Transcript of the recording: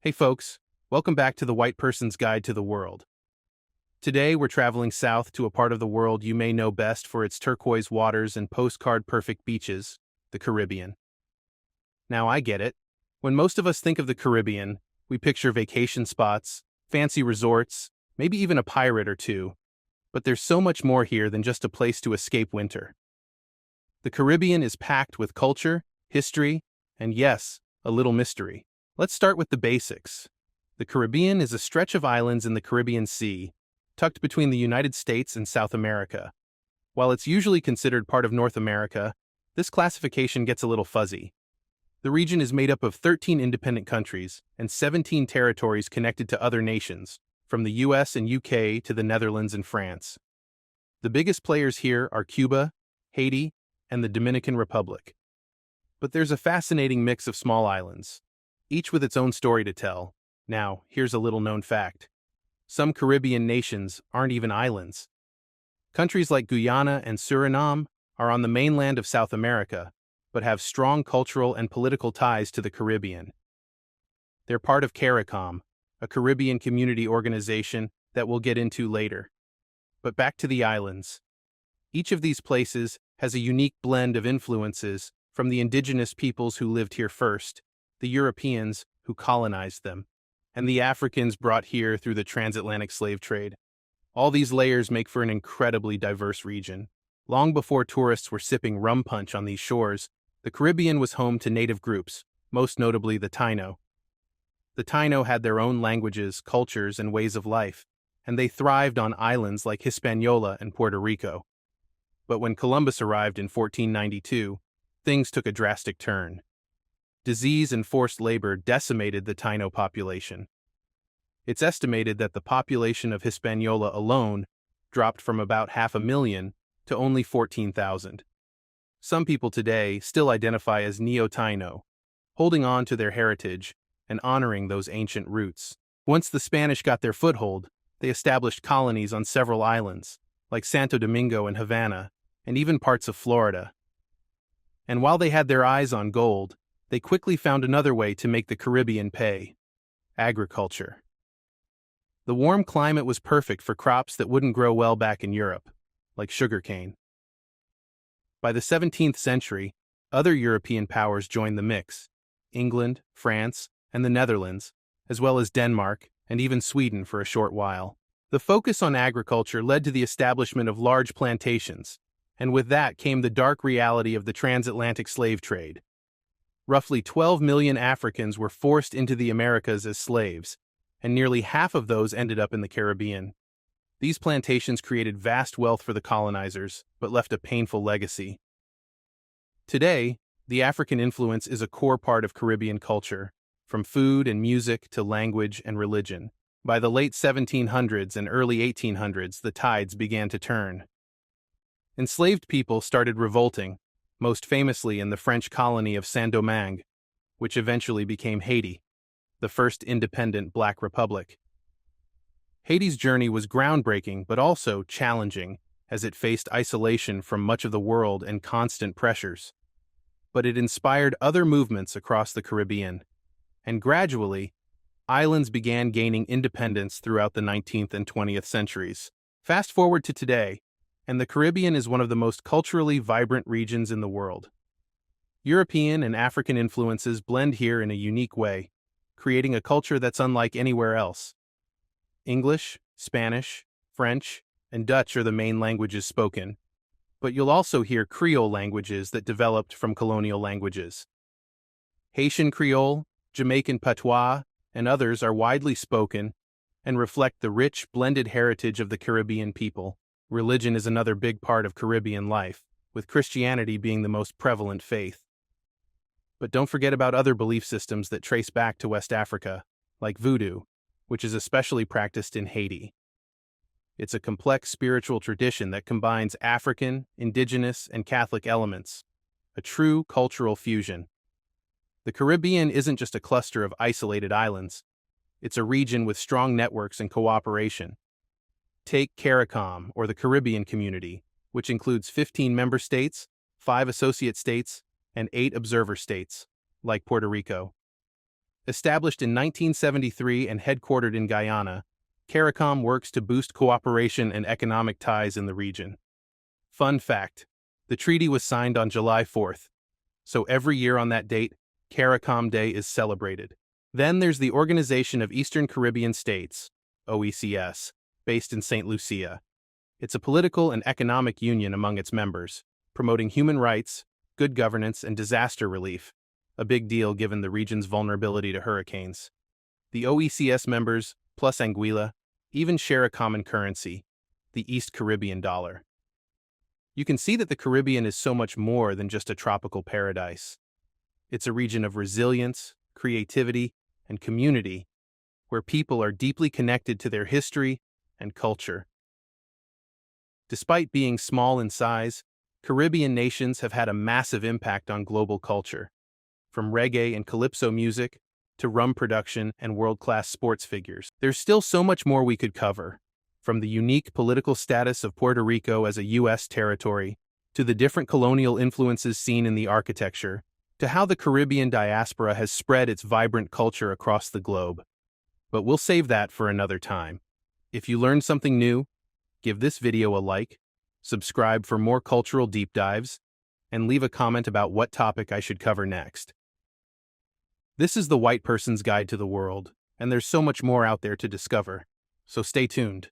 Hey folks, welcome back to the White Person's Guide to the World. Today we're traveling south to a part of the world you may know best for its turquoise waters and postcard-perfect beaches, the Caribbean. Now I get it. When most of us think of the Caribbean, we picture vacation spots, fancy resorts, maybe even a pirate or two. But there's so much more here than just a place to escape winter. The Caribbean is packed with culture, history, and yes, a little mystery. Let's start with the basics. The Caribbean is a stretch of islands in the Caribbean Sea, tucked between the United States and South America. While it's usually considered part of North America, this classification gets a little fuzzy. The region is made up of 13 independent countries and 17 territories connected to other nations, from the US and UK to the Netherlands and France. The biggest players here are Cuba, Haiti, and the Dominican Republic. But there's a fascinating mix of small islands, each with its own story to tell. Now, here's a little-known fact. Some Caribbean nations aren't even islands. Countries like Guyana and Suriname are on the mainland of South America, but have strong cultural and political ties to the Caribbean. They're part of CARICOM, a Caribbean community organization that we'll get into later. But back to the islands. Each of these places has a unique blend of influences from the indigenous peoples who lived here first, the Europeans who colonized them, and the Africans brought here through the transatlantic slave trade. All these layers make for an incredibly diverse region. Long before tourists were sipping rum punch on these shores, the Caribbean was home to native groups, most notably the Taino. The Taino had their own languages, cultures, and ways of life, and they thrived on islands like Hispaniola and Puerto Rico. But when Columbus arrived in 1492, things took a drastic turn. Disease and forced labor decimated the Taino population. It's estimated that the population of Hispaniola alone dropped from about 500,000 to only 14,000. Some people today still identify as Neo-Taino, holding on to their heritage and honoring those ancient roots. Once the Spanish got their foothold, they established colonies on several islands, like Santo Domingo and Havana, and even parts of Florida. And while they had their eyes on gold, they quickly found another way to make the Caribbean pay: agriculture. The warm climate was perfect for crops that wouldn't grow well back in Europe, like sugarcane. By the 17th century, other European powers joined the mix: England, France, and the Netherlands, as well as Denmark and even Sweden for a short while. The focus on agriculture led to the establishment of large plantations, and with that came the dark reality of the transatlantic slave trade. Roughly 12 million Africans were forced into the Americas as slaves, and nearly half of those ended up in the Caribbean. These plantations created vast wealth for the colonizers, but left a painful legacy. Today, the African influence is a core part of Caribbean culture, from food and music to language and religion. By the late 1700s and early 1800s, the tides began to turn. Enslaved people started revolting, most famously in the French colony of Saint-Domingue, which eventually became Haiti, the first independent Black republic. Haiti's journey was groundbreaking but also challenging, as it faced isolation from much of the world and constant pressures. But it inspired other movements across the Caribbean, and gradually, islands began gaining independence throughout the 19th and 20th centuries. Fast forward to today, and the Caribbean is one of the most culturally vibrant regions in the world. European and African influences blend here in a unique way, creating a culture that's unlike anywhere else. English, Spanish, French, and Dutch are the main languages spoken, but you'll also hear Creole languages that developed from colonial languages. Haitian Creole, Jamaican Patois, and others are widely spoken and reflect the rich, blended heritage of the Caribbean people. Religion is another big part of Caribbean life, with Christianity being the most prevalent faith. But don't forget about other belief systems that trace back to West Africa, like voodoo, which is especially practiced in Haiti. It's a complex spiritual tradition that combines African, indigenous, and Catholic elements, a true cultural fusion. The Caribbean isn't just a cluster of isolated islands. It's a region with strong networks and cooperation. Take CARICOM, or the Caribbean Community, which includes 15 member states, 5 associate states, and 8 observer states, like Puerto Rico. Established in 1973 and headquartered in Guyana, CARICOM works to boost cooperation and economic ties in the region. Fun fact: the treaty was signed on July 4th, so every year on that date, CARICOM Day is celebrated. Then there's the Organization of Eastern Caribbean States, OECS, based in St. Lucia. It's a political and economic union among its members, promoting human rights, good governance, and disaster relief, a big deal given the region's vulnerability to hurricanes. The OECS members, plus Anguilla, even share a common currency, the East Caribbean dollar. You can see that the Caribbean is so much more than just a tropical paradise. It's a region of resilience, creativity, and community, where people are deeply connected to their history and culture. Despite being small in size, Caribbean nations have had a massive impact on global culture, from reggae and calypso music to rum production and world-class sports figures. There's still so much more we could cover, from the unique political status of Puerto Rico as a U.S. territory, to the different colonial influences seen in the architecture, to how the Caribbean diaspora has spread its vibrant culture across the globe. But we'll save that for another time. If you learned something new, give this video a like, subscribe for more cultural deep dives, and leave a comment about what topic I should cover next. This is the White Person's Guide to the World, and there's so much more out there to discover, so stay tuned.